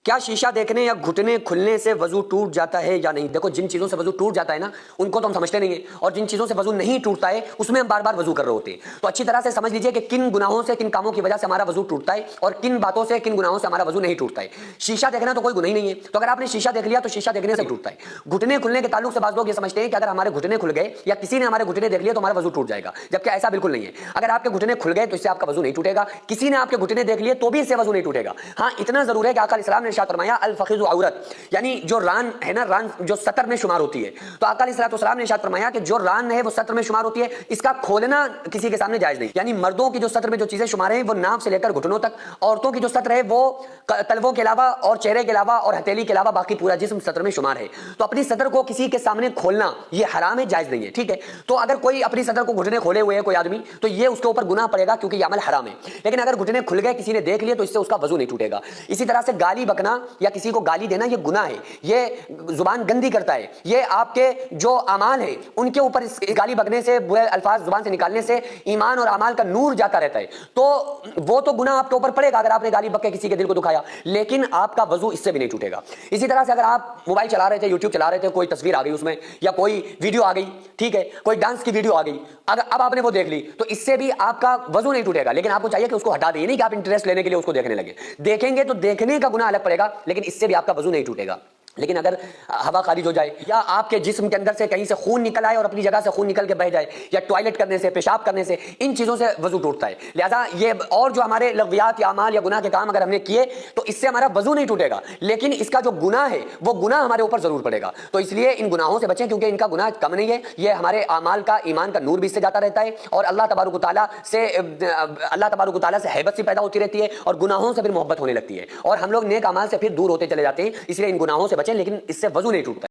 کیا شیشہ دیکھنے یا گھٹنے کھلنے سے وضو ٹوٹ جاتا ہے یا نہیں؟ دیکھو جن چیزوں سے وضو ٹوٹ جاتا ہے نا ان کو تو ہم سمجھتے نہیں ہیں، اور جن چیزوں سے وضو نہیں ٹوٹتا ہے اس میں ہم بار بار وضو کر رہے ہوتے ہیں۔ تو اچھی طرح سے سمجھ لیجئے کہ کن گناہوں سے، کن کاموں کی وجہ سے ہمارا وضو ٹوٹتا ہے اور کن باتوں سے، کن گناہوں سے ہمارا وضو نہیں ٹوٹتا ہے۔ شیشہ دیکھنا تو کوئی گناہ ہی نہیں ہے، تو اگر آپ نے شیشہ دیکھ لیا تو شیشہ دیکھنے سے ٹوٹتا ہے۔ گھٹنے کھلنے کے تعلق سے بعض لوگ یہ سمجھتے ہیں کہ اگر ہمارے گھٹنے کھل گئے یا کسی نے ہمارے گھٹنے دیکھ لیے تو ہمارا وضو ٹوٹ جائے گا، جبکہ ایسا بالکل نہیں ہے۔ اگر آپ کے گھٹنے کھل گئے تو اس سے آپ کا وضو نہیں ٹوٹے گا، کسی نے آپ کے گھٹنے دیکھ لیے تو بھی اس سے وضو نہیں ٹوٹے گا۔ ہاں اتنا ضرور ہے کہ آقا علیہ السلام نے ارشاد فرمایا الفخذ عورت، یعنی جو ران ہے نا، ران جو سطر میں شمار ہوتی ہے، تو آقا علیہ السلام نے ارشاد فرمایا کہ جو ران ہے وہ سطر میں شمار ہوتی ہے، اس کا کھولنا کسی کے سامنے جائز نہیں۔ یعنی مردوں کی جو سطر میں جو چیزیں شمار ہیں وہ ناف سے لے کر گھٹنوں تک، عورتوں کی جو سطر ہے وہ تلووں کے علاوہ اور چہرے کے علاوہ اور ہتھیلی کے علاوہ باقی پورا جسم سطر میں شمار ہے۔ تو اپنی سطر کو کسی کے سامنے کھولنا یہ حرام ہے، جائز نہیں ہے، ٹھیک ہے۔ تو اگر کوئی اپنی سطر کو گھٹنے کھولے ہوئے ہے کوئی آدمی، تو یہ اس کے اوپر گناہ پڑے گا کیونکہ یہ عمل حرام ہے۔ لیکن اگر گھٹنے کھل گئے کسی نے دیکھ لیے تو اس سے اس کا وضو نہیں ٹوٹے گا۔ اسی طرح سے گالی بکنا یا کسی کو گالی دینا یہ گناہ ہے، یہ زبان گندی کرتا ہے، یہ آپ کے جو اعمال ہیں ان کے اوپر اس گالی بکنے سے، برے الفاظ زبان سے نکالنے سے ایمان اور اعمال کا نور جاتا رہتا ہے، تو وہ تو گناہ آپ کے اوپر پڑے گا اگر آپ نے گالی بک کے کسی کے دل کو دکھایا، لیکن آپ کا وضو اس سے بھی نہیں ٹوٹے گا۔ اسی طرح سے اگر آپ موبائل چلا رہے تھے، یوٹیوب چلا رہے تھے، کوئی تصویر آ گئی اس میں یا کوئی ویڈیو آ گئی، ٹھیک ہے، کوئی ڈانس کی ویڈیو آ گئی، اب آپ نے وہ دیکھ لی تو اس سے بھی آپ کا وضو نہیں ٹوٹے گا، لیکن آپ کو چاہیے کہ اس کو ہٹا دیں، نہیں کہ آپ انٹرسٹ لینے کے لیے اس کو دیکھنے لگے۔ دیکھیں گے تو دیکھنے کا گناہ الگ پڑے گا، لیکن اس سے بھی آپ کا وضو نہیں ٹوٹے گا۔ لیکن اگر ہوا خارج ہو جائے یا آپ کے جسم کے اندر سے کہیں سے خون نکل آئے اور اپنی جگہ سے خون نکل کے بہ جائے، یا ٹوائلٹ کرنے سے، پیشاب کرنے سے، ان چیزوں سے وضو ٹوٹتا ہے۔ لہذا یہ اور جو ہمارے لغویات یا اعمال یا گناہ کے کام اگر ہم نے کیے تو اس سے ہمارا وضو نہیں ٹوٹے گا، لیکن اس کا جو گناہ ہے وہ گناہ ہمارے اوپر ضرور پڑے گا۔ تو اس لیے ان گناہوں سے بچیں، کیونکہ ان کا گناہ کم نہیں ہے، یہ ہمارے اعمال کا، ایمان کا نور بھی اس سے جاتا رہتا ہے، اور اللہ تبارک و تعالیٰ سے ہیبت سی پیدا ہوتی رہتی ہے، اور گناہوں سے پھر محبت ہونے لگتی ہے، اور ہم لوگ نیک اعمال سے پھر دور ہوتے چلے جاتے ہیں۔ اس لیے ان گناہوں سے بچیں، لیکن اس سے وضو نہیں ٹوٹتا ہے۔